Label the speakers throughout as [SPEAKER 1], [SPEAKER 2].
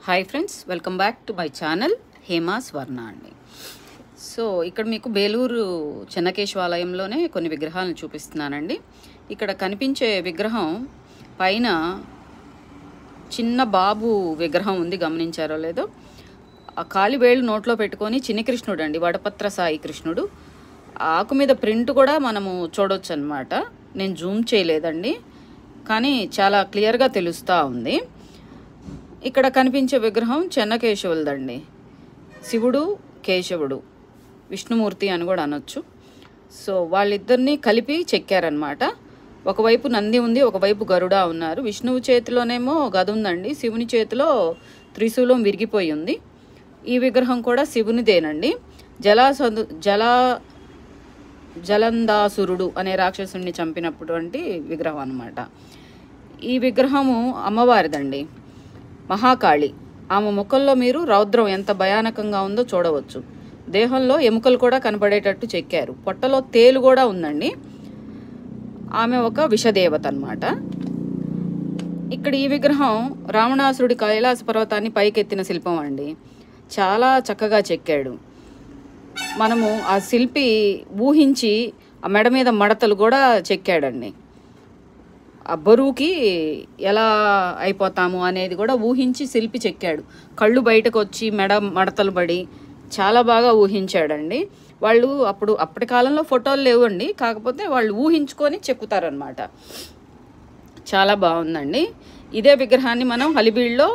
[SPEAKER 1] Hi friends, welcome back to my channel Hema స్వర్ణ అండి. So ఇక్కడ మీకు బేలూరు చెన్నకేశవాలయంలోనే కొన్ని విగ్రహాలను చూపిస్తున్నానండి. ఇక్కడ కనిపించే విగ్రహం పైన చిన్న బాబు విగ్రహం ఉంది, గమనించారో లేదో. ఆ కాలివేళ్ళు నోట్లో పెట్టుకొని చిన్ని కృష్ణుడు అండి, వడపత్ర సాయి కృష్ణుడు. ఆకు మీద ప్రింట్ కూడా మనము చూడొచ్చు అనమాట. నేను జూమ్ చేయలేదండి, కానీ చాలా క్లియర్గా తెలుస్తూ ఉంది. ఇక్కడ కనిపించే విగ్రహం చెన్నకేశవులదండి. శివుడు కేశవుడు, విష్ణుమూర్తి అని కూడా అనొచ్చు. సో వాళ్ళిద్దరినీ కలిపి చెక్కారనమాట. ఒకవైపు నంది ఉంది, ఒకవైపు గరుడ ఉన్నారు. విష్ణువు చేతిలోనేమో గద ఉందండి, శివుని చేతిలో త్రిశూలం విరిగిపోయి ఉంది. ఈ విగ్రహం కూడా శివునిదేనండి. జలందాసురుడు అనే రాక్షసుని చంపినటువంటి విగ్రహం అన్నమాట. ఈ విగ్రహము అమ్మవారిదండి, మహాకాళి. ఆమె ముఖంలో మీరు రౌద్రం ఎంత భయానకంగా ఉందో చూడవచ్చు. దేహంలో ఎముకలు కూడా కనపడేటట్టు చెక్కారు. పొట్టలో తేలు కూడా ఉందండి. ఆమె ఒక విషదేవత అన్నమాట. ఇక్కడ ఈ విగ్రహం రావణాసురుడి కైలాస పర్వతాన్ని పైకెత్తిన శిల్పం అండి. చాలా చక్కగా చెక్కాడు. మనము ఆ శిల్పి ఊహించి ఆ మెడ మీద మడతలు కూడా చెక్కాడండి. ఆ బరువుకి ఎలా అయిపోతాము అనేది కూడా ఊహించి శిల్పి చెక్కాడు. కళ్ళు బయటకు వచ్చి మెడ మడతలు పడి చాలా బాగా ఊహించాడండి. వాళ్ళు అప్పటి కాలంలో ఫోటోలు లేవండి, కాకపోతే వాళ్ళు ఊహించుకొని చెక్కుతారనమాట. చాలా బాగుందండి. ఇదే విగ్రహాన్ని మనం హలిబీడ్లో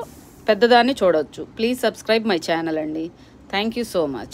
[SPEAKER 1] పెద్దదాన్ని చూడవచ్చు. ప్లీజ్ సబ్స్క్రైబ్ మై ఛానల్ అండి. Thank you so much.